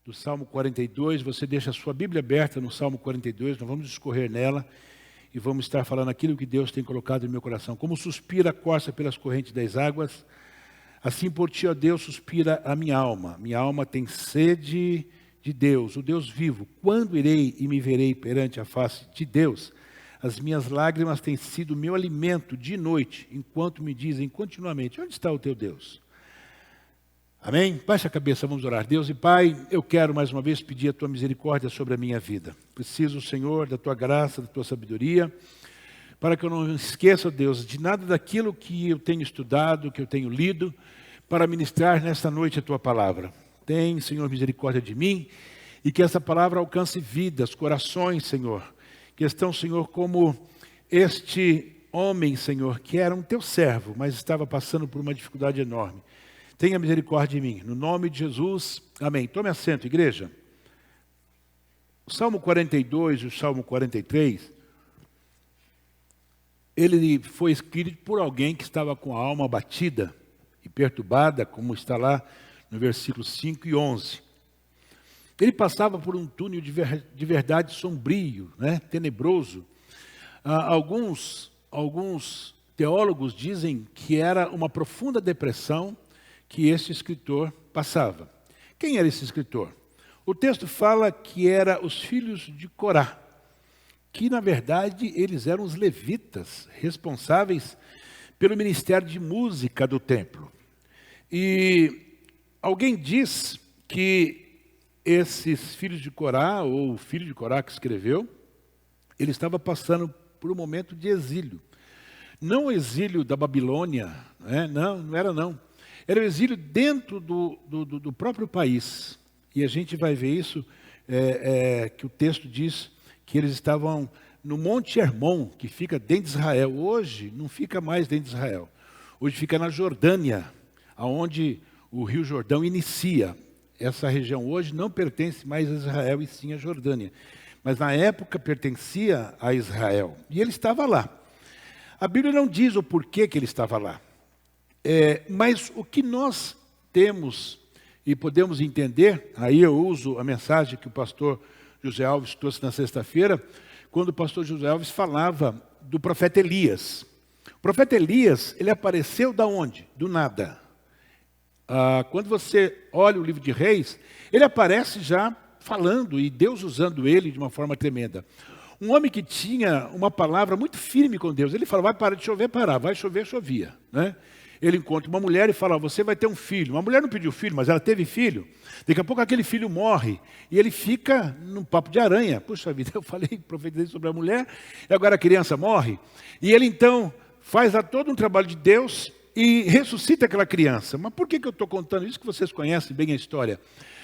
do Salmo 42. Você deixa a sua Bíblia aberta no Salmo 42, nós vamos discorrer nela e vamos estar falando aquilo que Deus tem colocado no meu coração. Como suspira a corça pelas correntes das águas, assim por ti, ó Deus, suspira a minha alma. Minha alma tem sede de Deus, o Deus vivo. Quando irei e me verei perante a face de Deus? As minhas lágrimas têm sido meu alimento de noite, enquanto me dizem continuamente: onde está o teu Deus? Amém? Baixe a cabeça, vamos orar. Deus e Pai, eu quero mais uma vez pedir a tua misericórdia sobre a minha vida. Preciso, Senhor, da tua graça, da tua sabedoria, para que eu não esqueça, Deus, de nada daquilo que eu tenho estudado, que eu tenho lido, para ministrar nesta noite a tua palavra. Tem, Senhor, misericórdia de mim, e que essa palavra alcance vidas, corações, Senhor, que estão, Senhor, como este homem, Senhor, que era um teu servo, mas estava passando por uma dificuldade enorme. Tenha misericórdia de mim. No nome de Jesus, amém. Tome assento, igreja. O Salmo 42 e o Salmo 43, ele foi escrito por alguém que estava com a alma abatida e perturbada, como está lá no versículo 5 e 11. Ele passava por um túnel de verdade sombrio, né, tenebroso. Alguns teólogos dizem que era uma profunda depressão que esse escritor passava. Quem era esse escritor? O texto fala que era os filhos de Corá, que na verdade eles eram os levitas, responsáveis pelo ministério de música do templo. E alguém diz que esses filhos de Corá, ou o filho de Corá que escreveu, ele estava passando por um momento de exílio. Não o exílio da Babilônia, né? Não era não. Era o exílio dentro do próprio país. E a gente vai ver isso, que o texto diz que eles estavam no Monte Hermon, que fica dentro de Israel. Hoje não fica mais dentro de Israel. Hoje fica na Jordânia, onde o Rio Jordão inicia. Essa região hoje não pertence mais a Israel e sim a Jordânia. Mas na época pertencia a Israel. E ele estava lá. A Bíblia não diz o porquê que ele estava lá. Mas o que nós temos e podemos entender, aí eu uso a mensagem que o pastor José Alves trouxe na sexta-feira, quando o pastor José Alves falava do profeta Elias. O profeta Elias, ele apareceu da onde? Do nada. Quando você olha o livro de Reis, ele aparece já falando e Deus usando ele de uma forma tremenda. Um homem que tinha uma palavra muito firme com Deus. Ele fala: vai parar de chover, parar. Vai chover, chovia. Né? Ele encontra uma mulher e fala: você vai ter um filho. Uma mulher não pediu filho, mas ela teve filho. Daqui a pouco aquele filho morre e ele fica num papo de aranha. Puxa vida, eu falei, profetizei sobre a mulher e agora a criança morre. E ele então faz todo um trabalho de Deus e ressuscita aquela criança. Mas por que eu estou contando isso? Que vocês conhecem bem a história.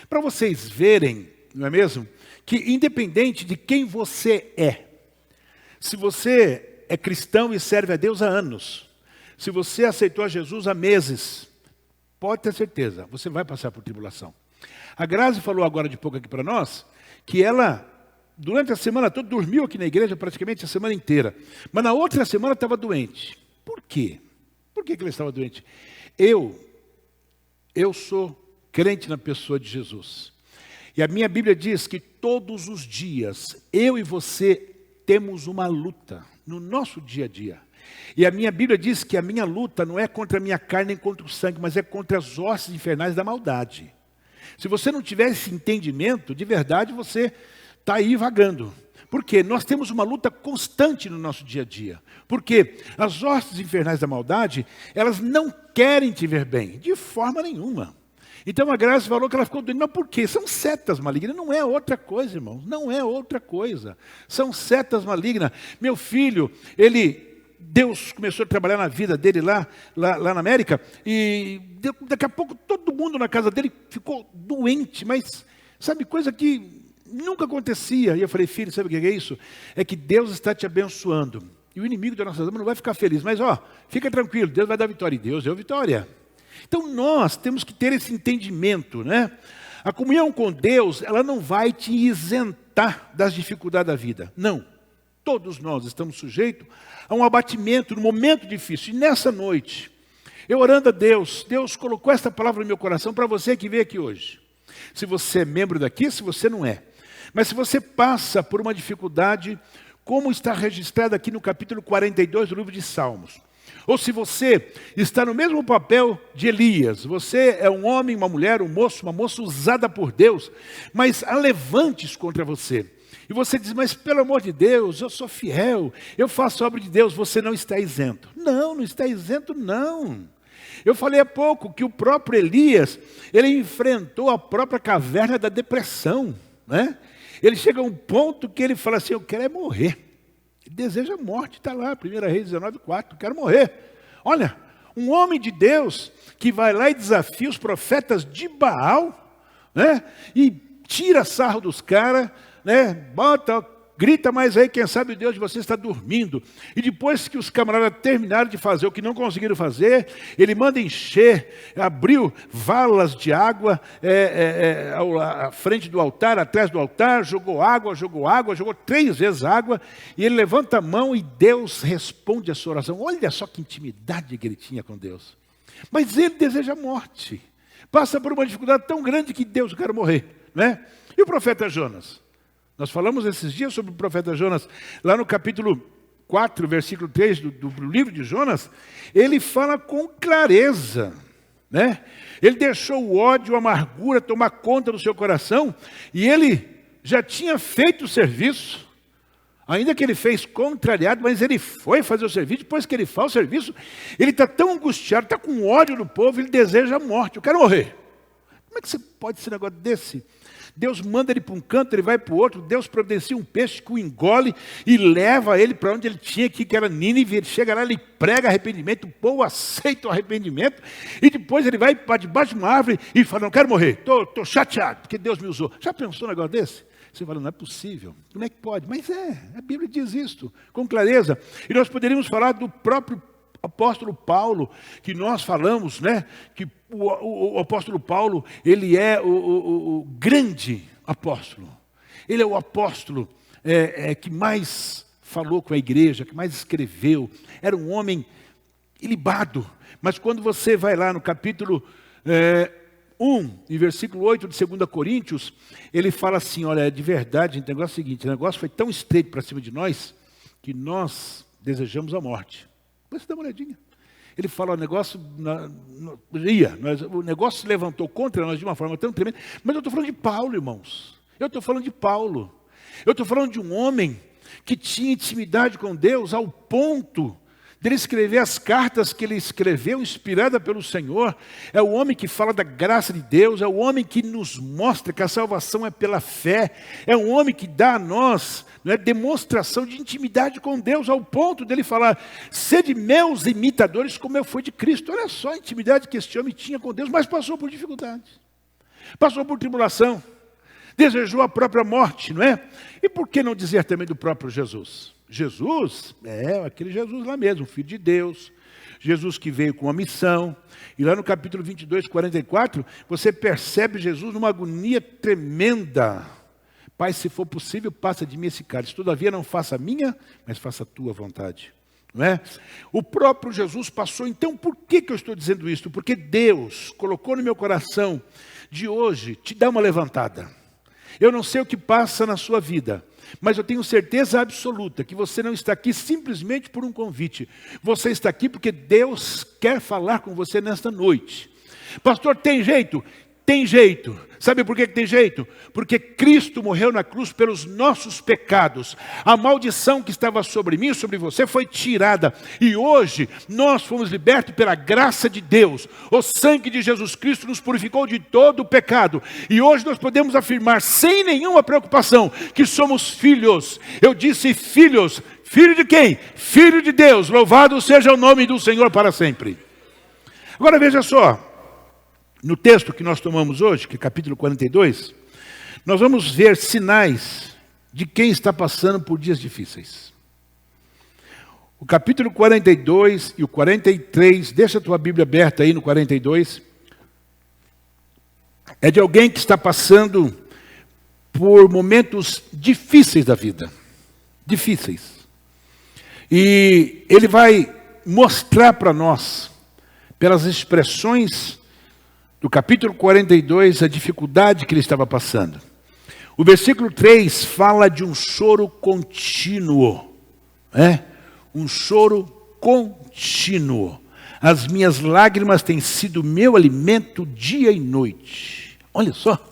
Para vocês verem, não é mesmo? Que independente de quem você é, se você é cristão e serve a Deus há anos, se você aceitou a Jesus há meses, pode ter certeza, você vai passar por tribulação. A Grazi falou agora de pouco aqui para nós, que ela, durante a semana toda, dormiu aqui na igreja praticamente a semana inteira. Mas na outra semana estava doente. Por quê? Por que ele estava doente? Eu sou crente na pessoa de Jesus. E a minha Bíblia diz que todos os dias, eu e você temos uma luta no nosso dia a dia. E a minha Bíblia diz que a minha luta não é contra a minha carne nem contra o sangue, mas é contra as hostes infernais da maldade. Se você não tiver esse entendimento, de verdade você está aí vagando. Porque nós temos uma luta constante no nosso dia a dia. Porque as hostes infernais da maldade, elas não querem te ver bem, de forma nenhuma. Então a Graça falou que ela ficou doente, mas por quê? São setas malignas, não é outra coisa, irmãos, não é outra coisa. São setas malignas. Meu filho, Deus começou a trabalhar na vida dele lá na América, e daqui a pouco todo mundo na casa dele ficou doente, mas sabe, coisa que nunca acontecia. E eu falei: filho, sabe o que é isso? É que Deus está te abençoando. E o inimigo da nossa alma não vai ficar feliz. Mas fica tranquilo, Deus vai dar vitória. E Deus deu vitória. Então nós temos que ter esse entendimento, né? A comunhão com Deus, ela não vai te isentar das dificuldades da vida. Não. Todos nós estamos sujeitos a um abatimento, num momento difícil. E nessa noite, eu orando a Deus, Deus colocou essa palavra no meu coração para você que veio aqui hoje. se você é membro daqui, se você não é. Mas se você passa por uma dificuldade, como está registrado aqui no capítulo 42 do livro de Salmos, ou se você está no mesmo papel de Elias, você é um homem, uma mulher, um moço, uma moça usada por Deus, mas há levantes contra você. E você diz, mas pelo amor de Deus, eu sou fiel, eu faço a obra de Deus, você não está isento. Não, não está isento não. Eu falei há pouco que o próprio Elias, ele enfrentou a própria caverna da depressão, né? Ele chega a um ponto que ele fala assim, eu quero é morrer. Ele deseja a morte, está lá, 1 Reis 19:4, eu quero morrer. Olha, um homem de Deus que vai lá e desafia os profetas de Baal, né? E tira sarro dos caras, né? Grita mais aí, quem sabe o Deus de vocês está dormindo. E depois que os camaradas terminaram de fazer o que não conseguiram fazer, ele manda encher, abriu valas de água à frente do altar, atrás do altar, jogou água, jogou 3 vezes água, e ele levanta a mão e Deus responde a sua oração. Olha só que intimidade que ele tinha com Deus. Mas ele deseja a morte. Passa por uma dificuldade tão grande que Deus, eu quero morrer, né? E o profeta Jonas? Nós falamos esses dias sobre o profeta Jonas, lá no capítulo 4, versículo 3 do livro de Jonas, ele fala com clareza, né? Ele deixou o ódio, a amargura tomar conta do seu coração, e ele já tinha feito o serviço, ainda que ele fez contrariado, mas ele foi fazer o serviço. Depois que ele faz o serviço, ele está tão angustiado, está com ódio do povo, ele deseja a morte, eu quero morrer. Como é que você pode ser um negócio desse? Deus manda ele para um canto, ele vai para o outro, Deus providencia um peixe que o engole e leva ele para onde ele tinha que era Nínive. Ele chega lá, ele prega arrependimento, o povo aceita o arrependimento, e depois ele vai para debaixo de uma árvore e fala, não quero morrer, estou chateado, porque Deus me usou. Já pensou um negócio desse? Você fala, não é possível, como é que pode? Mas a Bíblia diz isto com clareza. E nós poderíamos falar do próprio apóstolo Paulo, que nós falamos, né, que o apóstolo Paulo, ele é o grande apóstolo. Ele é o apóstolo que mais falou com a igreja, que mais escreveu. Era um homem ilibado. Mas quando você vai lá no capítulo 1, em versículo 8 de 2 Coríntios, ele fala assim, olha, de verdade, o negócio é o seguinte, o negócio foi tão estreito para cima de nós, que nós desejamos a morte. Você dá uma olhadinha. Ele fala, o negócio se levantou contra nós de uma forma tão tremenda. Mas eu estou falando de Paulo, irmãos. Eu estou falando de Paulo. Eu estou falando de um homem que tinha intimidade com Deus ao ponto dele escrever as cartas que ele escreveu, inspirada pelo Senhor. É o homem que fala da graça de Deus, é o homem que nos mostra que a salvação é pela fé, é um homem que dá a nós, né, demonstração de intimidade com Deus, ao ponto dele falar, sede meus imitadores como eu fui de Cristo. Olha só a intimidade que este homem tinha com Deus, mas passou por dificuldades, passou por tribulação, desejou a própria morte, não é? E por que não dizer também do próprio Jesus? Jesus, aquele Jesus lá mesmo, Filho de Deus, Jesus que veio com uma missão, e lá no capítulo 22, 44, você percebe Jesus numa agonia tremenda. Pai, se for possível, passa de mim esse cálice, todavia não faça a minha, mas faça a tua vontade. Não é? O próprio Jesus passou. Então por que eu estou dizendo isso? Porque Deus colocou no meu coração de hoje te dar uma levantada. Eu não sei o que passa na sua vida, mas eu tenho certeza absoluta que você não está aqui simplesmente por um convite. Você está aqui porque Deus quer falar com você nesta noite. Pastor, tem jeito? Tem jeito. Sabe por que tem jeito? Porque Cristo morreu na cruz pelos nossos pecados. A maldição que estava sobre mim e sobre você foi tirada. E hoje nós fomos libertos pela graça de Deus. O sangue de Jesus Cristo nos purificou de todo o pecado. E hoje nós podemos afirmar sem nenhuma preocupação que somos filhos. Eu disse filhos. Filho de quem? Filho de Deus. Louvado seja o nome do Senhor para sempre. Agora veja só. No texto que nós tomamos hoje, que é capítulo 42, nós vamos ver sinais de quem está passando por dias difíceis. O capítulo 42 e o 43, deixa a tua Bíblia aberta aí no 42, é de alguém que está passando por momentos difíceis da vida. Difíceis. E ele vai mostrar para nós, pelas expressões no capítulo 42, a dificuldade que ele estava passando. O versículo 3 fala de um choro contínuo. Um choro contínuo. As minhas lágrimas têm sido meu alimento dia e noite. Olha só.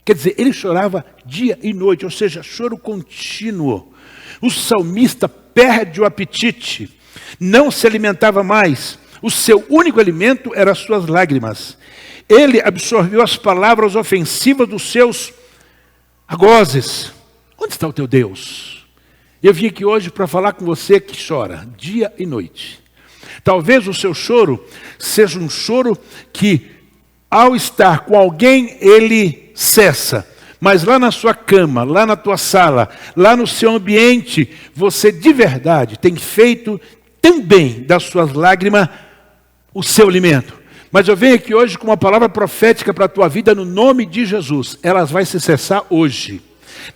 Quer dizer, ele chorava dia e noite, ou seja, choro contínuo. O salmista perde o apetite, não se alimentava mais. O seu único alimento eram as suas lágrimas. Ele absorveu as palavras ofensivas dos seus algozes. Onde está o teu Deus? Eu vim aqui hoje para falar com você que chora dia e noite. Talvez o seu choro seja um choro que, ao estar com alguém, ele cessa. Mas lá na sua cama, lá na tua sala, lá no seu ambiente, você de verdade tem feito também das suas lágrimas o seu alimento. Mas eu venho aqui hoje com uma palavra profética para a tua vida no nome de Jesus. Elas vai se cessar hoje.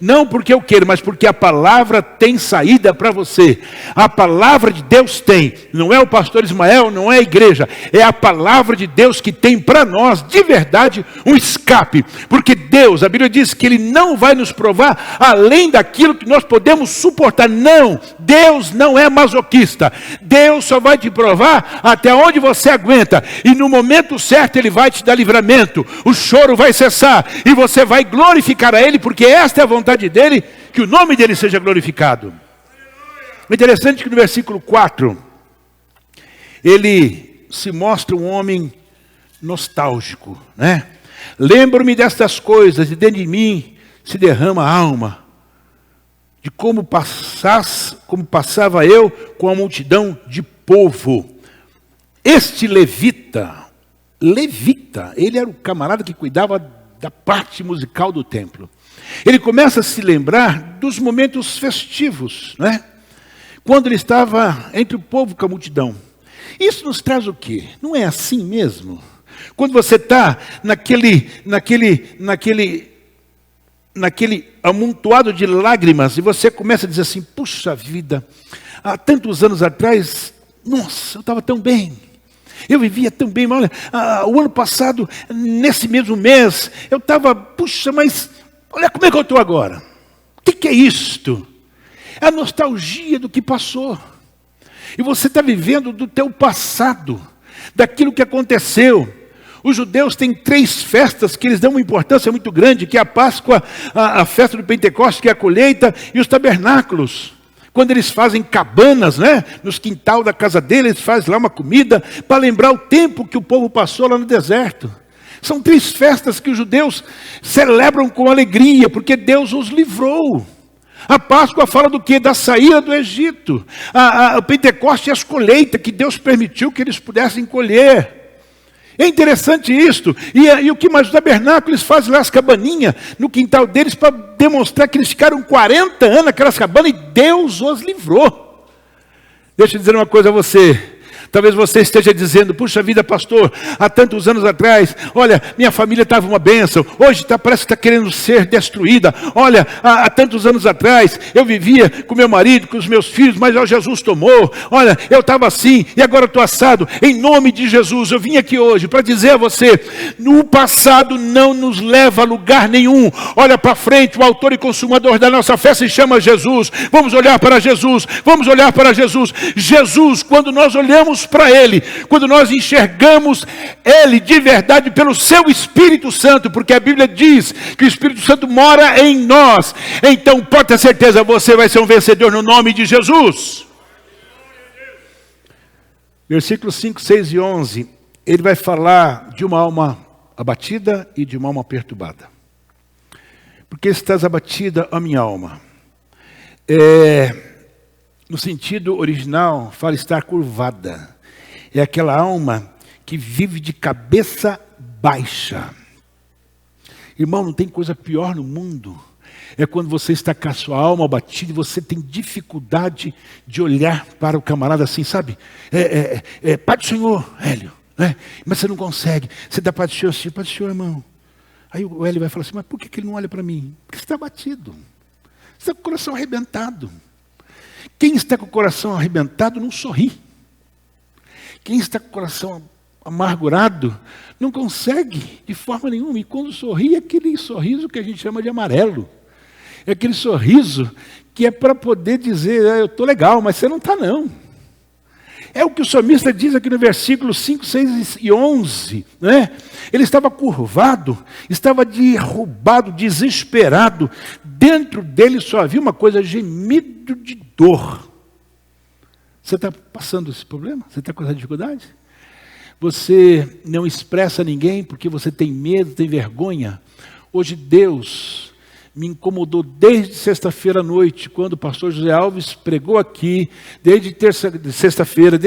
Não porque eu quero, mas porque a palavra tem saída para você. A palavra de Deus tem. Não é o pastor Ismael, não é a igreja. É a palavra de Deus que tem para nós, de verdade, um escape. Porque Deus, a Bíblia diz que Ele não vai nos provar além daquilo que nós podemos suportar. Não, Deus não é masoquista. Deus só vai te provar até onde você aguenta. E no momento certo Ele vai te dar livramento. O choro vai cessar e você vai glorificar a Ele, porque esta é a vontade dele, que o nome dele seja glorificado. É interessante que no versículo 4, ele se mostra um homem nostálgico, né? Lembro-me destas coisas, e dentro de mim se derrama a alma, de como passava eu com a multidão de povo. Este levita, ele era o camarada que cuidava da parte musical do templo. Ele começa a se lembrar dos momentos festivos, né? Quando ele estava entre o povo com a multidão. Isso nos traz o quê? Não é assim mesmo? Quando você está naquele amontoado de lágrimas e você começa a dizer assim, puxa vida, há tantos anos atrás, nossa, eu estava tão bem. Eu vivia tão bem, mas olha, o ano passado, nesse mesmo mês, eu estava, puxa, mas olha como é que eu estou agora. O que é isto? É a nostalgia do que passou. E você está vivendo do teu passado, daquilo que aconteceu. Os judeus têm 3 festas que eles dão uma importância muito grande, que é a Páscoa, a festa do Pentecostes, que é a colheita, e os tabernáculos. Quando eles fazem cabanas, né, nos quintal da casa deles, eles fazem lá uma comida para lembrar o tempo que o povo passou lá no deserto. São 3 festas que os judeus celebram com alegria, porque Deus os livrou. A Páscoa fala do quê? Da saída do Egito. O Pentecostes é as colheitas que Deus permitiu que eles pudessem colher. É interessante isto. E o que mais? Os tabernáculos, eles fazem lá as cabaninhas no quintal deles para demonstrar que eles ficaram 40 anos naquelas cabanas e Deus os livrou. Deixa eu dizer uma coisa a você. Talvez você esteja dizendo, puxa vida, pastor, há tantos anos atrás, olha, minha família estava uma bênção, hoje parece que está querendo ser destruída. Olha, há tantos anos atrás, eu vivia com meu marido, com os meus filhos, mas Jesus tomou. Olha, eu estava assim, e agora estou assado. Em nome de Jesus, eu vim aqui hoje para dizer a você, no passado não nos leva a lugar nenhum. Olha para frente, o autor e consumador da nossa fé se chama Jesus. Vamos olhar para Jesus, vamos olhar para Jesus. Jesus, quando nós olhamos para Ele, quando nós enxergamos Ele de verdade pelo seu Espírito Santo, porque a Bíblia diz que o Espírito Santo mora em nós, então pode ter certeza, você vai ser um vencedor no nome de Jesus. Versículos 5, 6 e 11, ele vai falar de uma alma abatida e de uma alma perturbada. Porque estás abatida, ó minha alma. No sentido original, fala estar curvada. É aquela alma que vive de cabeça baixa. Irmão, não tem coisa pior no mundo. É quando você está com a sua alma abatida e você tem dificuldade de olhar para o camarada assim, sabe? Pai do Senhor, Hélio. Né? Mas você não consegue. Você dá Pai do Senhor assim, Pai do Senhor, irmão. Aí o Hélio vai falar assim, mas por que ele não olha para mim? Porque você está abatido. Você está com o coração arrebentado. Quem está com o coração arrebentado não sorri. Quem está com o coração amargurado, não consegue de forma nenhuma. E quando sorri, é aquele sorriso que a gente chama de amarelo. É aquele sorriso que é para poder dizer, eu estou legal, mas você não está não. É o que o salmista diz aqui no versículo 5, 6 e 11. Né? Ele estava curvado, estava derrubado, desesperado. Dentro dele só havia uma coisa, gemido de dor. Você está passando esse problema? Você está com essa dificuldade? Você não expressa a ninguém porque você tem medo, tem vergonha. Hoje Deus me incomodou desde sexta-feira à noite, quando o pastor José Alves pregou aqui, desde terça-feira,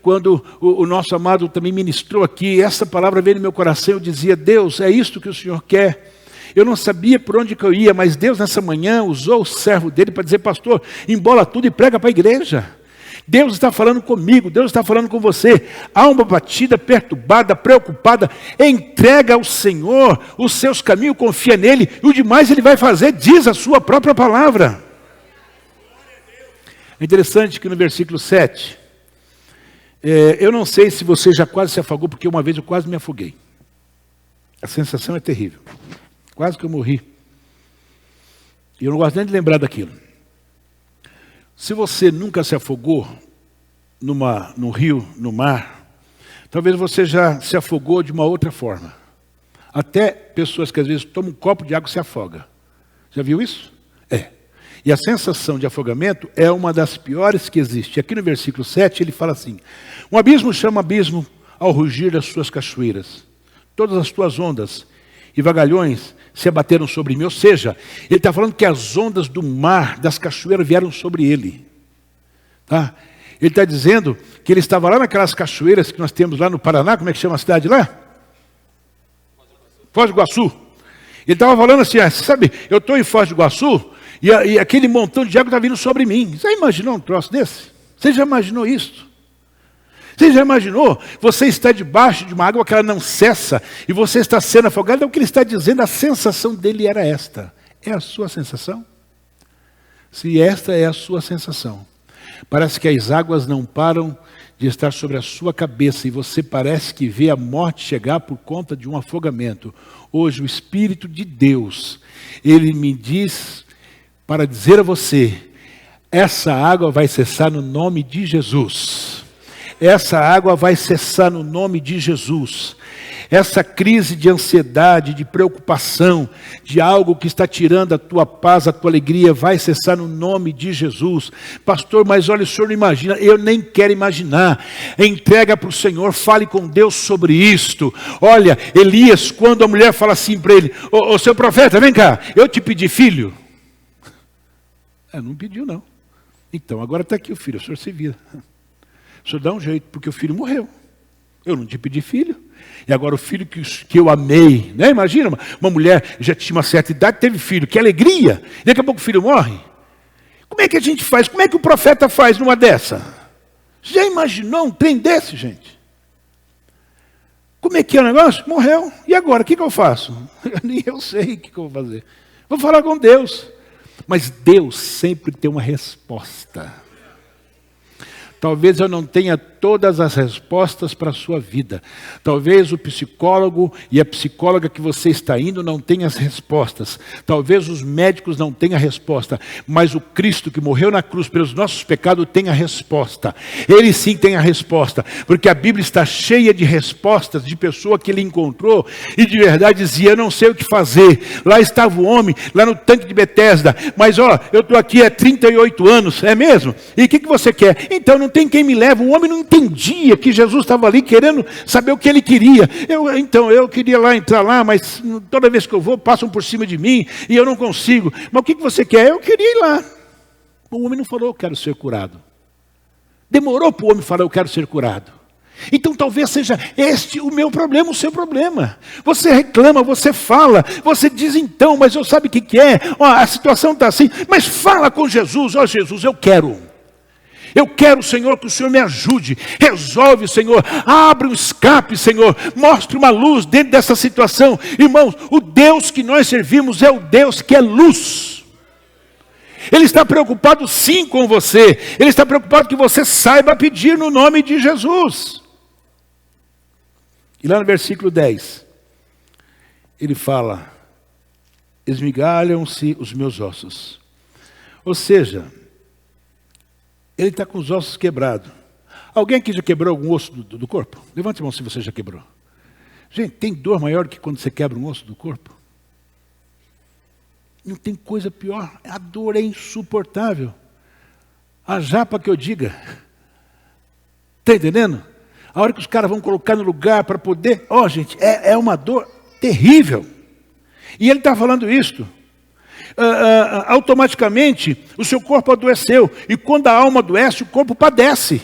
quando o nosso amado também ministrou aqui, essa palavra veio no meu coração, eu dizia, Deus, é isto que o Senhor quer. Eu não sabia por onde que eu ia, mas Deus nessa manhã usou o servo dele para dizer, pastor, embola tudo e prega para a igreja. Deus está falando comigo, Deus está falando com você. Alma batida, perturbada, preocupada, entrega ao Senhor os seus caminhos, confia nele, e o demais ele vai fazer, diz a sua própria palavra. É interessante que no versículo 7, eu não sei se você já quase se afogou, porque uma vez eu quase me afoguei. A sensação é terrível. Quase que eu morri. E eu não gosto nem de lembrar daquilo. Se você nunca se afogou no rio, no mar, talvez você já se afogou de uma outra forma. Até pessoas que às vezes tomam um copo de água e se afogam. Já viu isso? É. E a sensação de afogamento é uma das piores que existe. Aqui no versículo 7 ele fala assim, um abismo chama abismo ao rugir das suas cachoeiras. Todas as tuas ondas e vagalhões se abateram sobre mim. Ou seja, ele está falando que as ondas do mar, das cachoeiras, vieram sobre ele. Tá? Ele está dizendo que ele estava lá naquelas cachoeiras que nós temos lá no Paraná. Como é que chama a cidade lá? Foz do Iguaçu. Ele estava falando assim, sabe, eu estou em Foz do Iguaçu e aquele montão de água está vindo sobre mim. Você já imaginou um troço desse? Você já imaginou isso? Você já imaginou? Você está debaixo de uma água que ela não cessa e você está sendo afogado. É o que ele está dizendo, a sensação dele era esta. É a sua sensação? Se esta é a sua sensação, parece que as águas não param de estar sobre a sua cabeça e você parece que vê a morte chegar por conta de um afogamento. Hoje o Espírito de Deus, ele me diz para dizer a você, essa água vai cessar no nome de Jesus. Essa água vai cessar no nome de Jesus. Essa crise de ansiedade, de preocupação, de algo que está tirando a tua paz, a tua alegria, vai cessar no nome de Jesus. Pastor, mas olha, o senhor não imagina, eu nem quero imaginar. Entrega para o Senhor, fale com Deus sobre isto. Olha, Elias, quando a mulher fala assim para ele, ô seu profeta, vem cá, eu te pedi filho. Não pediu não. Então, agora está aqui o filho, o senhor se vira. O senhor dá um jeito, porque o filho morreu. Eu não te pedi filho. E agora o filho que eu amei, né? Imagina, uma mulher já tinha uma certa idade, teve filho, que alegria. E daqui a pouco o filho morre. Como é que a gente faz? Como é que o profeta faz numa dessa? Já imaginou um trem desse, gente? Como é que é o negócio? Morreu. E agora, o que eu faço? Nem eu sei o que eu vou fazer. Vou falar com Deus. Mas Deus sempre tem uma resposta. Talvez eu não tenha todas as respostas para a sua vida. Talvez o psicólogo e a psicóloga que você está indo não tenham as respostas. Talvez os médicos não tenham a resposta. Mas o Cristo que morreu na cruz pelos nossos pecados tem a resposta. Ele sim tem a resposta. Porque a Bíblia está cheia de respostas de pessoa que ele encontrou e de verdade dizia, eu não sei o que fazer. Lá estava o homem, lá no tanque de Betesda. Mas eu estou aqui há 38 anos, é mesmo? E o que você quer? Então não tem quem me leve. O homem não entendia que Jesus estava ali querendo saber o que ele queria. Eu queria entrar lá, mas toda vez que eu vou, passam por cima de mim e eu não consigo. Mas o que você quer? Eu queria ir lá. O homem não falou, eu quero ser curado. Demorou para o homem falar, eu quero ser curado. Então talvez seja este o meu problema, o seu problema. Você reclama, você fala, você diz então, mas eu sabe o que é? A situação está assim, mas fala com Jesus. Jesus, eu quero. Eu quero, Senhor, que o Senhor me ajude. Resolve, Senhor. Abre um escape, Senhor. Mostre uma luz dentro dessa situação. Irmãos, o Deus que nós servimos é o Deus que é luz. Ele está preocupado sim com você. Ele está preocupado que você saiba pedir no nome de Jesus. E lá no versículo 10, ele fala, esmigalham-se os meus ossos. Ou seja, ele está com os ossos quebrados. Alguém aqui já quebrou algum osso do corpo? Levante a mão se você já quebrou. Gente, tem dor maior do que quando você quebra um osso do corpo? Não tem coisa pior. A dor é insuportável. A japa que eu diga. Está entendendo? A hora que os caras vão colocar no lugar para poder... gente, é uma dor terrível. E ele está falando isto. Automaticamente, o seu corpo adoeceu. E quando a alma adoece, o corpo padece.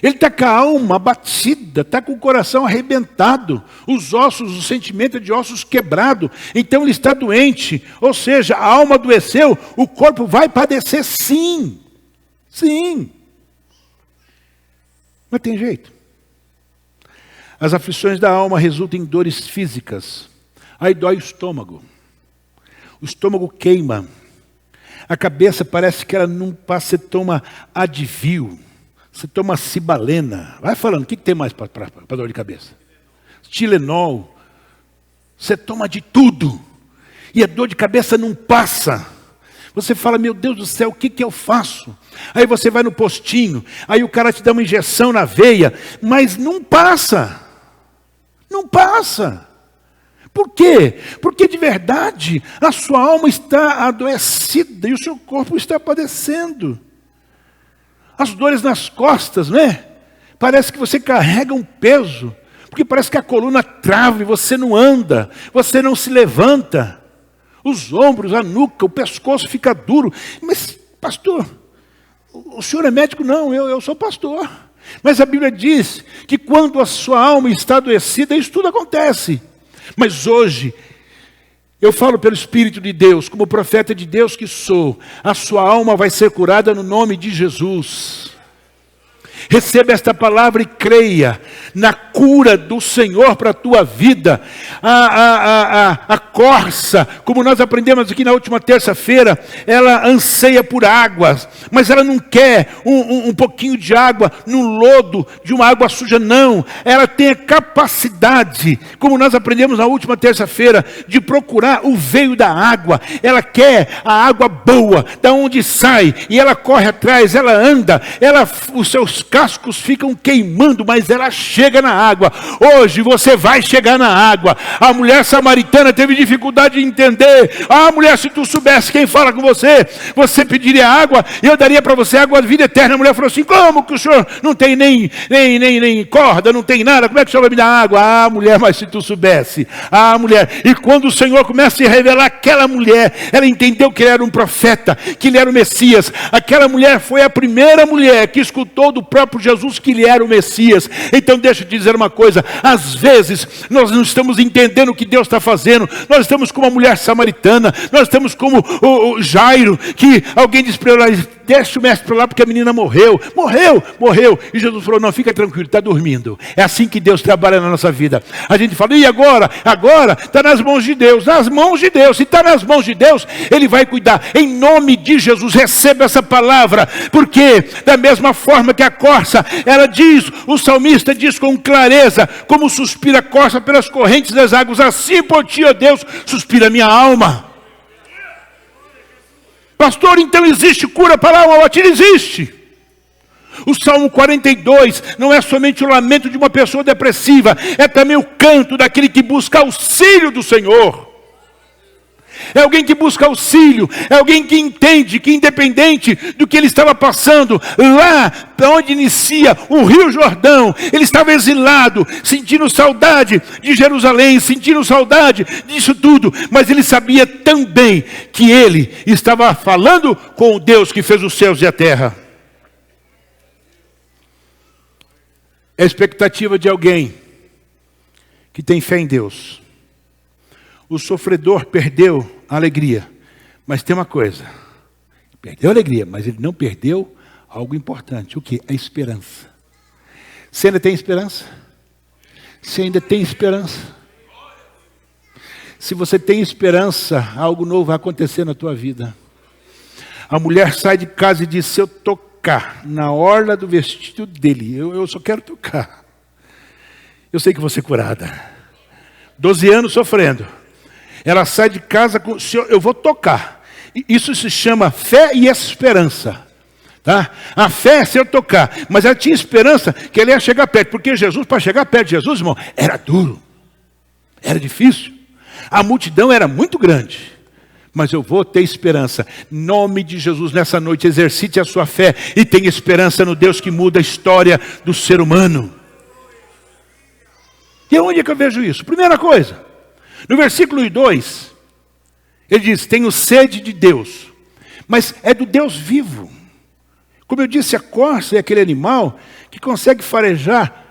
Ele está com a alma abatida, está com o coração arrebentado, os ossos, o sentimento de ossos quebrado. Então ele está doente, ou seja, a alma adoeceu, o corpo vai padecer sim. Sim. Mas tem jeito. As aflições da alma resultam em dores físicas. Aí dói o estômago queima. A cabeça parece que ela não passa, você toma Advil. Você toma Cibalena. Vai falando, o que tem mais para dor de cabeça? Tilenol. Você toma de tudo. E a dor de cabeça não passa. Você fala, meu Deus do céu, o que eu faço? Aí você vai no postinho. Aí o cara te dá uma injeção na veia. Mas não passa. Não passa. Por quê? Porque de verdade a sua alma está adoecida e o seu corpo está padecendo. As dores nas costas, né? Parece que você carrega um peso, porque parece que a coluna trava e você não anda, você não se levanta. Os ombros, a nuca, o pescoço fica duro. Mas, pastor, o senhor é médico? Não, eu sou pastor. Mas a Bíblia diz que quando a sua alma está adoecida, isso tudo acontece. Mas hoje, eu falo pelo Espírito de Deus, como profeta de Deus que sou, a sua alma vai ser curada no nome de Jesus. Receba esta palavra e creia na cura do Senhor para a tua vida. A corça, como nós aprendemos aqui na última terça-feira, ela anseia por águas, mas ela não quer um pouquinho de água no lodo de uma água suja, não. Ela tem a capacidade, como nós aprendemos na última terça-feira, de procurar o veio da água. Ela quer a água boa, da onde sai, e ela corre atrás, ela anda, os seus cascos ficam queimando, mas ela chega na água. Hoje você vai chegar na água. A mulher samaritana teve dificuldade de entender. Mulher, se tu soubesse quem fala com você, você pediria água e eu daria para você água de vida eterna. A mulher falou assim, como que o senhor não tem nem corda, não tem nada, como é que o senhor vai me dar água? Mulher, mas se tu soubesse. Mulher, e quando o Senhor começa a se revelar aquela mulher, ela entendeu que ele era um profeta, que ele era o Messias. Aquela mulher foi a primeira mulher que escutou do próprio Jesus que ele era o Messias. Então deixa eu te dizer uma coisa, às vezes nós não estamos entendendo o que Deus está fazendo. Nós estamos como a mulher samaritana, nós estamos como o Jairo, que alguém disse para ele, deixa o mestre para lá porque a menina morreu. E Jesus falou, não, fica tranquilo, está dormindo. É assim que Deus trabalha na nossa vida. A gente fala, e agora? Agora está nas mãos de Deus. Nas mãos de Deus. Se está nas mãos de Deus, Ele vai cuidar. Em nome de Jesus, receba essa palavra. Porque da mesma forma que a corça, ela diz, o salmista diz com clareza, como suspira a corça pelas correntes das águas, assim por ti, ó Deus, suspira a minha alma. Pastor, então existe cura para a alma abatida? Existe. O Salmo 42 não é somente o lamento de uma pessoa depressiva, é também o canto daquele que busca auxílio do Senhor. É alguém que busca auxílio, é alguém que entende que independente do que ele estava passando, lá onde inicia o Rio Jordão, ele estava exilado, sentindo saudade de Jerusalém, sentindo saudade disso tudo, mas ele sabia também que ele estava falando com o Deus que fez os céus e a terra. É a expectativa de alguém que tem fé em Deus. O sofredor perdeu a alegria, mas tem uma coisa, perdeu a alegria, mas ele não perdeu algo importante. O que? A esperança. Você ainda tem esperança? Você ainda tem esperança? Se você tem esperança, algo novo vai acontecer na tua vida. A mulher sai de casa e diz, se eu tocar na orla do vestido dele, eu só quero tocar. eu sei que vou ser curada. 12 anos sofrendo. Ela sai de casa com, Senhor, eu vou tocar. Isso se chama fé e esperança. Tá? A fé é se eu tocar, mas ela tinha esperança que ele ia chegar perto, porque Jesus, para chegar perto de Jesus, irmão, era duro, era difícil, a multidão era muito grande, mas eu vou ter esperança. Em nome de Jesus, nessa noite, exercite a sua fé e tenha esperança no Deus que muda a história do ser humano. E onde é que eu vejo isso? Primeira coisa, no versículo 2, ele diz, tenho sede de Deus, mas é do Deus vivo. Como eu disse, a corça é aquele animal que consegue farejar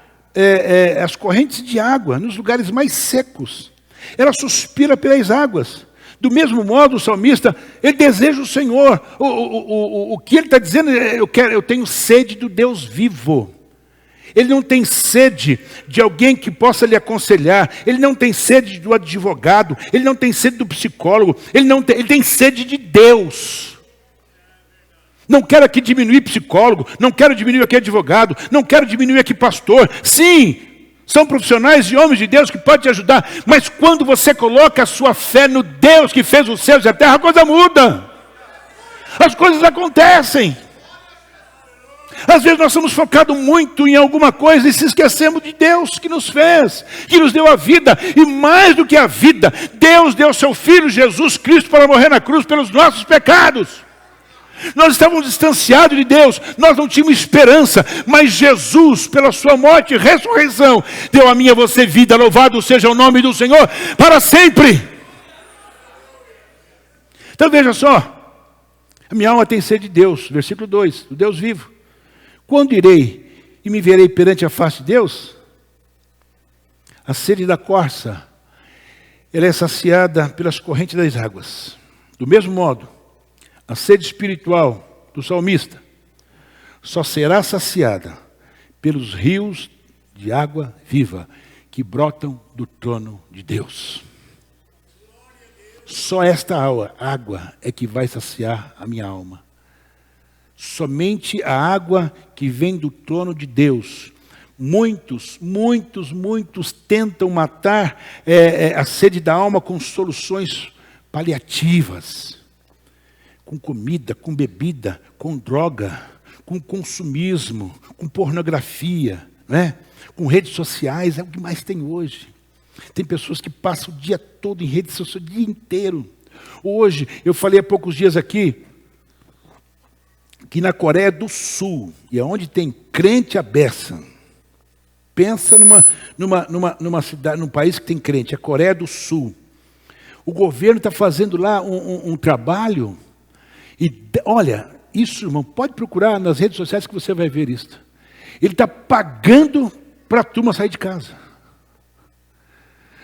as correntes de água nos lugares mais secos. Ela suspira pelas águas. Do mesmo modo, o salmista, ele deseja o Senhor. O que ele está dizendo é, eu tenho sede do Deus vivo. Ele não tem sede de alguém que possa lhe aconselhar. Ele não tem sede do advogado. Ele não tem sede do psicólogo. Ele tem sede de Deus. Não quero aqui diminuir psicólogo, não quero diminuir aqui advogado, não quero diminuir aqui pastor. Sim, são profissionais e homens de Deus que podem te ajudar. Mas quando você coloca a sua fé no Deus que fez os céus e a terra, a coisa muda. As coisas acontecem. Às vezes nós somos focados muito em alguma coisa e se esquecemos de Deus que nos fez, que nos deu a vida. E mais do que a vida, Deus deu seu Filho Jesus Cristo para morrer na cruz pelos nossos pecados. Nós estávamos distanciados de Deus, nós não tínhamos esperança, mas Jesus, pela sua morte e ressurreição, deu a mim e a você vida. Louvado seja o nome do Senhor para sempre. Então veja só, a minha alma tem sede de Deus, versículo 2, do Deus vivo. Quando irei e me verei perante a face de Deus? A sede da corça, ela é saciada pelas correntes das águas. Do mesmo modo, a sede espiritual do salmista só será saciada pelos rios de água viva que brotam do trono de Deus. Só esta água é que vai saciar a minha alma. Somente a água que vem do trono de Deus. Muitos tentam matar a sede da alma com soluções paliativas. Com comida, com bebida, com droga, com consumismo, com pornografia, né? Com redes sociais, é o que mais tem hoje. Tem pessoas que passam o dia todo em redes sociais, o dia inteiro. Hoje, eu falei há poucos dias aqui, que na Coreia do Sul, e onde tem crente à beça, pensa numa cidade, num país que tem crente, a Coreia do Sul. O governo está fazendo lá um trabalho. E olha, isso, irmão, pode procurar nas redes sociais que você vai ver isso. Ele está pagando para a turma sair de casa.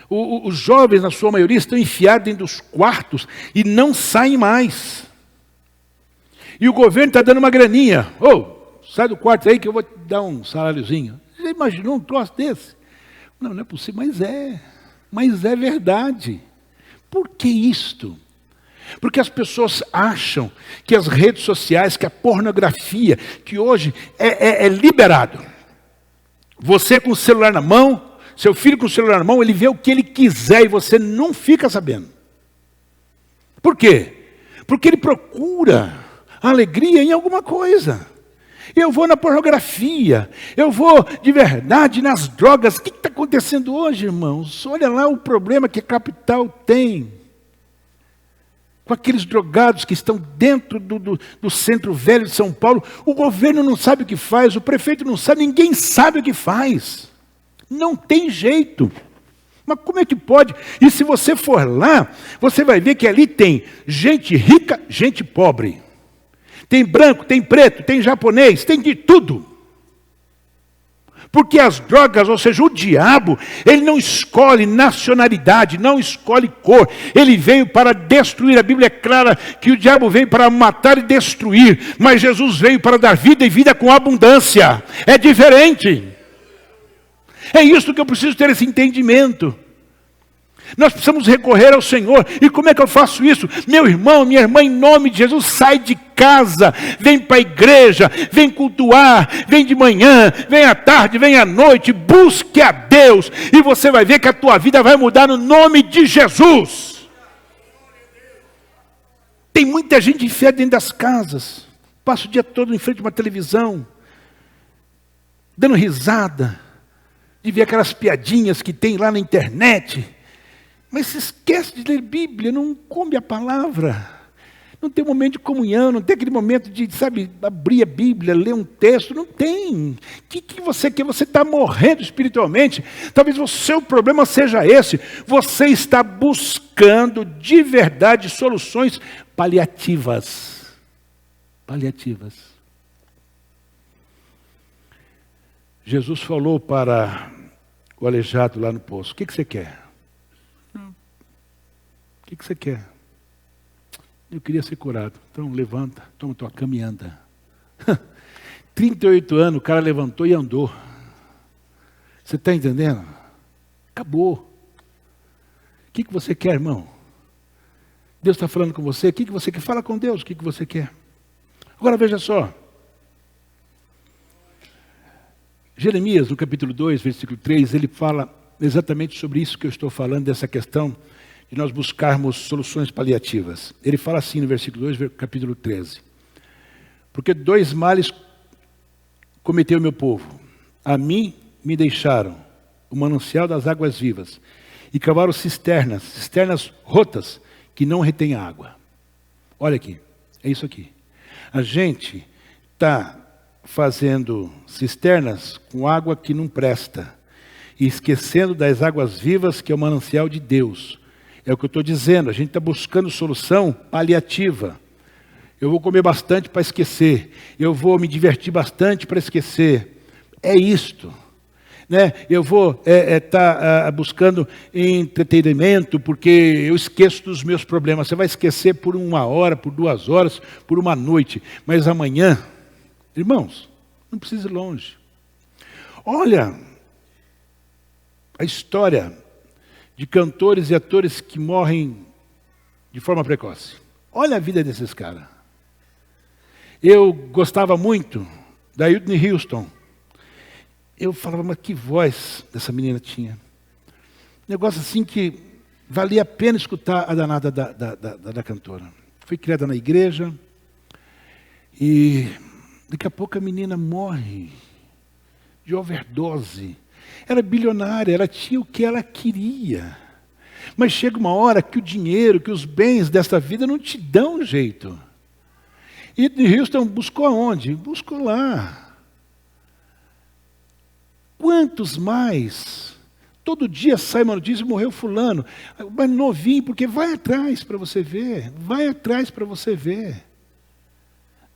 Os jovens, na sua maioria, estão enfiados dentro dos quartos e não saem mais. E o governo está dando uma graninha. Sai do quarto aí que eu vou te dar um saláriozinho. Você imaginou um troço desse? Não é possível, mas é verdade. Por que isto? Porque as pessoas acham que as redes sociais, que a pornografia, que hoje é liberado. Você com o celular na mão, seu filho com o celular na mão, ele vê o que ele quiser e você não fica sabendo. Por quê? Porque ele procura alegria em alguma coisa. Eu vou na pornografia, eu vou de verdade nas drogas. O que está acontecendo hoje, irmãos? Olha lá o problema que a capital tem. Com aqueles drogados que estão dentro do centro velho de São Paulo. O governo não sabe o que faz, o prefeito não sabe, ninguém sabe o que faz. Não tem jeito. Mas como é que pode? E se você for lá, você vai ver que ali tem gente rica, gente pobre. Tem branco, tem preto, tem japonês, tem de tudo. Porque as drogas, ou seja, o diabo, ele não escolhe nacionalidade, não escolhe cor. Ele veio para destruir. A Bíblia é clara que o diabo veio para matar e destruir. Mas Jesus veio para dar vida e vida com abundância. É diferente. É isso que eu preciso ter esse entendimento. Nós precisamos recorrer ao Senhor. E como é que eu faço isso? Meu irmão, minha irmã, em nome de Jesus, sai de casa, vem para a igreja, vem cultuar, vem de manhã, vem à tarde, vem à noite, busque a Deus, e você vai ver que a tua vida vai mudar no nome de Jesus. Tem muita gente enfiada dentro das casas, passa o dia todo em frente a uma televisão, dando risada, de ver aquelas piadinhas que tem lá na internet, mas se esquece de ler Bíblia, não come a palavra, não tem um momento de comunhão, não tem aquele momento de, sabe, abrir a Bíblia, ler um texto, não tem. O que você quer? Você está morrendo espiritualmente. Talvez o seu problema seja esse. Você está buscando de verdade soluções paliativas. Paliativas. Jesus falou para o aleijado lá no poço: o que você quer? O que você quer? Eu queria ser curado. Então levanta, toma tua cama e anda. 38 anos, o cara levantou e andou. Você está entendendo? Acabou. O que você quer, irmão? Deus está falando com você, o que você quer? Fala com Deus, o que você quer? Agora veja só. Jeremias, no capítulo 2, versículo 3, ele fala exatamente sobre isso que eu estou falando, dessa questão de nós buscarmos soluções paliativas. Ele fala assim no versículo 2, capítulo 13. Porque 2 males cometeu o meu povo. A mim me deixaram o manancial das águas vivas e cavaram cisternas rotas que não retêm água. Olha aqui, é isso aqui. A gente está fazendo cisternas com água que não presta e esquecendo das águas vivas, que é o manancial de Deus. É o que eu estou dizendo, a gente está buscando solução paliativa. Eu vou comer bastante para esquecer, eu vou me divertir bastante para esquecer. É isto. Né? Eu vou estar buscando entretenimento porque eu esqueço dos meus problemas. Você vai esquecer por 1 hora, por 2 horas, por uma noite. Mas amanhã, irmãos, não precisa ir longe. Olha a história de cantores e atores que morrem de forma precoce. Olha a vida desses caras. Eu gostava muito da Whitney Houston. Eu falava, mas que voz essa menina tinha. Negócio assim que valia a pena escutar a danada da cantora. Foi criada na igreja e daqui a pouco a menina morre de overdose. Era bilionária, ela tinha o que ela queria. Mas chega uma hora que o dinheiro, que os bens desta vida não te dão jeito. E Houston buscou aonde? Buscou lá. Quantos mais? Todo dia sai uma notícia, morreu fulano. Mas novinho, porque vai atrás para você ver. Vai atrás para você ver.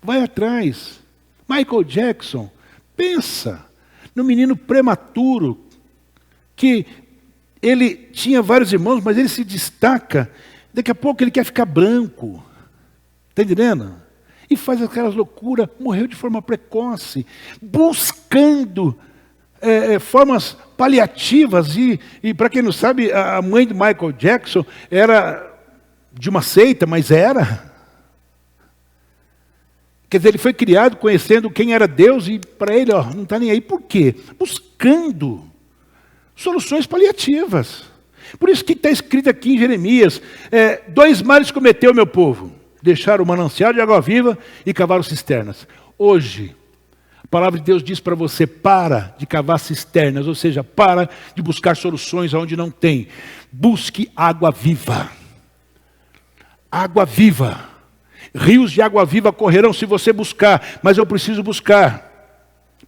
Vai atrás. Michael Jackson, pensa no menino prematuro, que ele tinha vários irmãos, mas ele se destaca, daqui a pouco ele quer ficar branco, está entendendo? E faz aquelas loucuras, morreu de forma precoce, buscando formas paliativas, e para quem não sabe, a mãe de Michael Jackson era de uma seita, mas era. Quer dizer, ele foi criado conhecendo quem era Deus e para ele, não está nem aí. Por quê? Buscando soluções paliativas. Por isso que está escrito aqui em Jeremias, 2 males cometeu o meu povo. Deixaram o manancial de água viva e cavaram cisternas. Hoje, a palavra de Deus diz para você, para de cavar cisternas, ou seja, para de buscar soluções onde não tem. Busque água viva. Água viva. Rios de água viva correrão se você buscar, mas eu preciso buscar.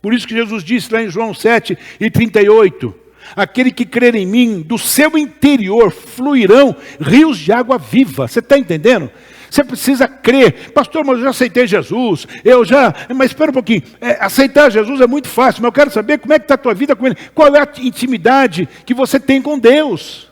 Por isso que Jesus disse lá em João 7:38, aquele que crer em mim, do seu interior fluirão rios de água viva. Você está entendendo? Você precisa crer. Pastor, mas eu já aceitei Jesus, mas espera um pouquinho, aceitar Jesus é muito fácil, mas eu quero saber como é que está a tua vida com Ele, qual é a intimidade que você tem com Deus.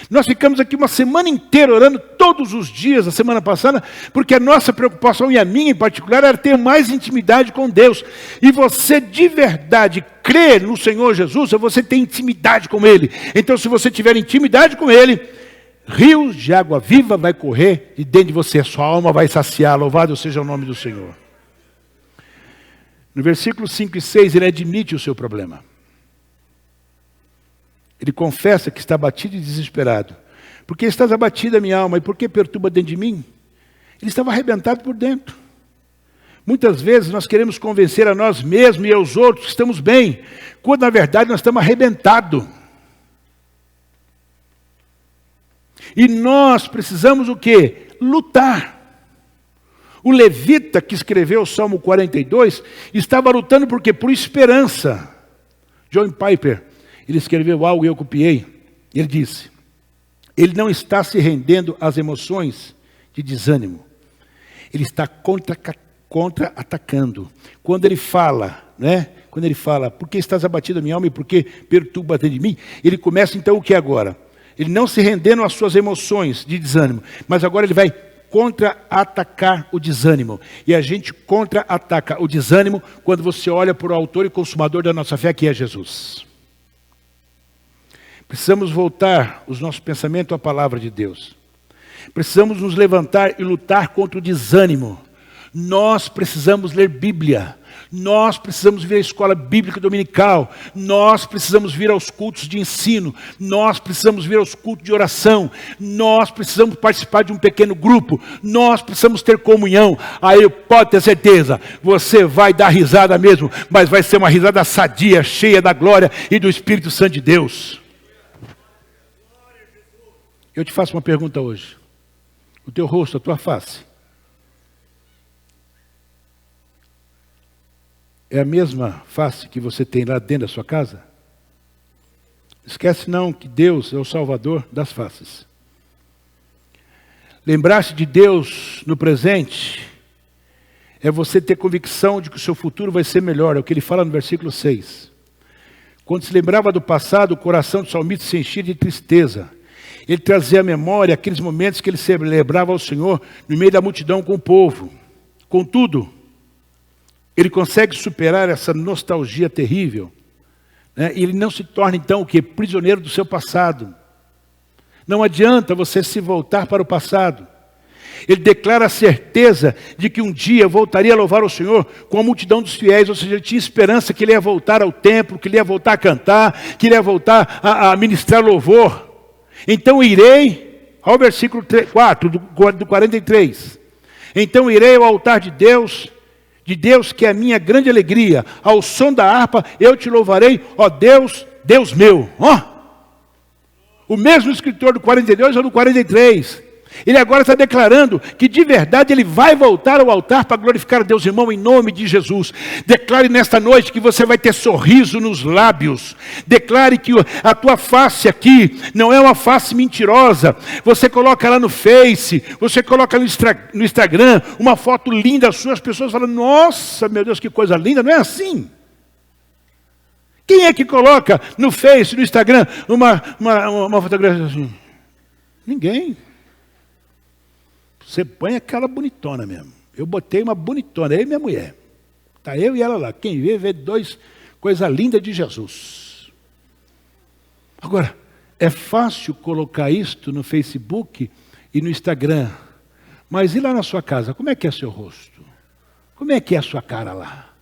Nós ficamos aqui uma semana inteira orando todos os dias, a semana passada, porque a nossa preocupação, e a minha em particular, era ter mais intimidade com Deus. E você de verdade crer no Senhor Jesus, você tem intimidade com Ele. Então, se você tiver intimidade com Ele, rios de água viva vai correr de dentro de você, a sua alma vai saciar, louvado seja o nome do Senhor. No versículo 5 e 6, ele admite o seu problema. Ele confessa que está abatido e desesperado. Por que estás abatida, minha alma? E por que perturba dentro de mim? Ele estava arrebentado por dentro. Muitas vezes nós queremos convencer a nós mesmos e aos outros que estamos bem, quando na verdade nós estamos arrebentados. E nós precisamos o quê? Lutar. O levita que escreveu o Salmo 42 estava lutando por quê? Por esperança. John Piper, ele escreveu algo e eu copiei. Ele disse, ele não está se rendendo às emoções de desânimo. Ele está contra-atacando. Quando ele fala, né? Quando ele fala, por que estás abatido, minha alma, e por que perturba dentro de mim? Ele começa então o que agora? Ele não se rendendo às suas emoções de desânimo, mas agora ele vai contra-atacar o desânimo. E a gente contra-ataca o desânimo quando você olha para o autor e consumador da nossa fé, que é Jesus. Precisamos voltar os nossos pensamentos à palavra de Deus. Precisamos nos levantar e lutar contra o desânimo. Nós precisamos ler Bíblia. Nós precisamos vir à escola bíblica dominical. Nós precisamos vir aos cultos de ensino. Nós precisamos vir aos cultos de oração. Nós precisamos participar de um pequeno grupo. Nós precisamos ter comunhão. Aí pode ter certeza, você vai dar risada mesmo, mas vai ser uma risada sadia, cheia da glória e do Espírito Santo de Deus. Eu te faço uma pergunta hoje. O teu rosto, a tua face, é a mesma face que você tem lá dentro da sua casa? Esquece não que Deus é o Salvador das faces. Lembrar-se de Deus no presente é você ter convicção de que o seu futuro vai ser melhor. É o que ele fala no versículo 6. Quando se lembrava do passado, o coração do salmista se enchia de tristeza. Ele trazia à memória aqueles momentos que ele celebrava ao Senhor no meio da multidão com o povo. Contudo, ele consegue superar essa nostalgia terrível, né? E ele não se torna então o quê? Prisioneiro do seu passado. Não adianta você se voltar para o passado. Ele declara a certeza de que um dia voltaria a louvar o Senhor com a multidão dos fiéis, ou seja, ele tinha esperança que ele ia voltar ao templo, que ele ia voltar a cantar, que ele ia voltar a ministrar louvor. Então irei, ao versículo 4 do 43, então irei ao altar de Deus que é a minha grande alegria, ao som da harpa eu te louvarei, ó Deus, Deus meu. O mesmo escritor do 42 ou do 43, ele agora está declarando que de verdade ele vai voltar ao altar para glorificar a Deus, irmão, em nome de Jesus. Declare nesta noite que você vai ter sorriso nos lábios. Declare que a tua face aqui não é uma face mentirosa. Você coloca lá no Face, você coloca no Instagram uma foto linda sua, as pessoas falam, nossa, meu Deus, que coisa linda. Não é assim. Quem é que coloca no Face, no Instagram, uma fotografia assim? Ninguém. Você põe aquela bonitona mesmo. Eu botei uma bonitona, eu e minha mulher. Está eu e ela lá. Quem vê dois, coisa linda de Jesus. Agora, é fácil colocar isto no Facebook e no Instagram. Mas e lá na sua casa? Como é que é seu rosto? Como é que é a sua cara lá?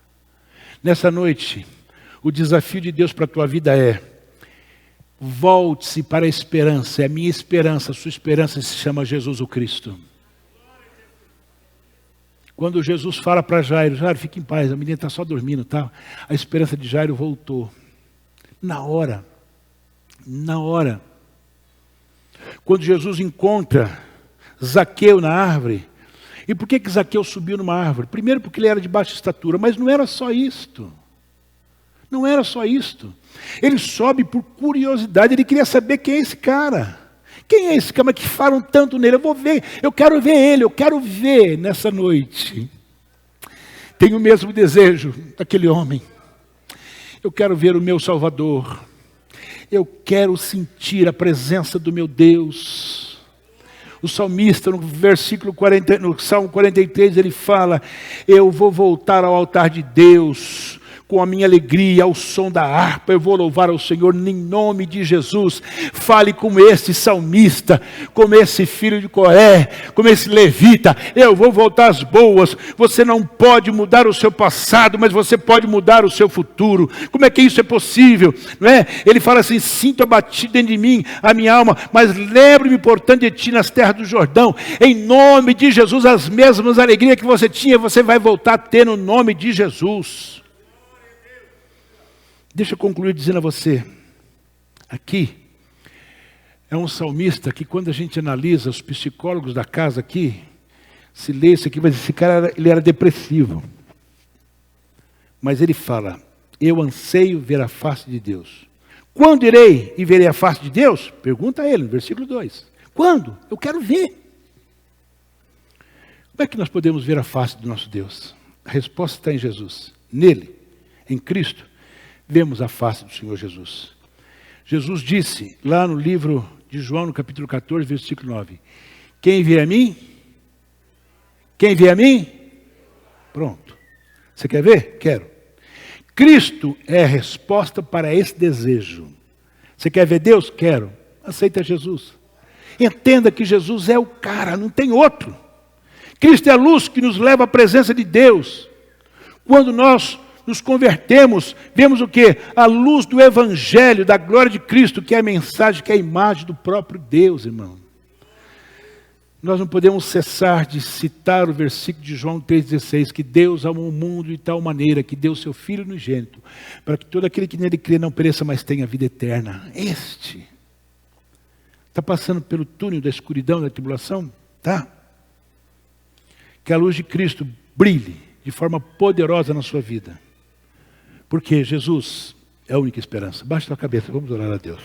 Nessa noite, o desafio de Deus para a tua vida é: volte-se para a esperança. É a minha esperança, a sua esperança se chama Jesus o Cristo. Quando Jesus fala para Jairo, Jairo, fique em paz, a menina está só dormindo, tá? A esperança de Jairo voltou. Na hora. Quando Jesus encontra Zaqueu na árvore. E por que Zaqueu subiu numa árvore? Primeiro porque ele era de baixa estatura, mas não era só isto. Não era só isto. Ele sobe por curiosidade, ele queria saber quem é esse cara. Quem é esse cara que falam tanto nele? Eu vou ver, eu quero ver ele, eu quero ver nessa noite. Tenho o mesmo desejo daquele homem. Eu quero ver o meu Salvador. Eu quero sentir a presença do meu Deus. O salmista, no Salmo 43, ele fala: eu vou voltar ao altar de Deus, com a minha alegria, ao som da harpa, eu vou louvar ao Senhor em nome de Jesus. Fale como esse salmista, como esse filho de Coré, como esse levita: eu vou voltar às boas. Você não pode mudar o seu passado, mas você pode mudar o seu futuro. Como é que isso é possível? Não é? Ele fala assim: sinto abatido dentro de mim a minha alma, mas lembre-me, portanto, de ti nas terras do Jordão. Em nome de Jesus, as mesmas alegrias que você tinha, você vai voltar a ter no nome de Jesus. Deixa eu concluir dizendo a você, aqui é um salmista que, quando a gente analisa, os psicólogos da casa aqui, se lê isso aqui, mas esse cara ele era depressivo. Mas ele fala: eu anseio ver a face de Deus. Quando irei e verei a face de Deus? Pergunta a ele, no versículo 2. Quando? Eu quero ver. Como é que nós podemos ver a face do nosso Deus? A resposta está em Jesus. Nele, em Cristo, vemos a face do Senhor Jesus. Jesus disse, lá no livro de João, no capítulo 14, versículo 9: quem vê a mim? Quem vê a mim? Pronto. Você quer ver? Quero. Cristo é a resposta para esse desejo. Você quer ver Deus? Quero. Aceita Jesus. Entenda que Jesus é o cara, não tem outro. Cristo é a luz que nos leva à presença de Deus. Quando nós nos convertemos, vemos o quê? A luz do Evangelho, da glória de Cristo, que é a mensagem, que é a imagem do próprio Deus, irmão. Nós não podemos cessar de citar o versículo de João 3,16, que Deus amou o mundo de tal maneira que deu seu Filho unigênito, para que todo aquele que nele crê não pereça, mas tenha vida eterna. Este está passando pelo túnel da escuridão, da tribulação? Tá. Que a luz de Cristo brilhe de forma poderosa na sua vida. Porque Jesus é a única esperança. Baixe a cabeça, vamos orar a Deus.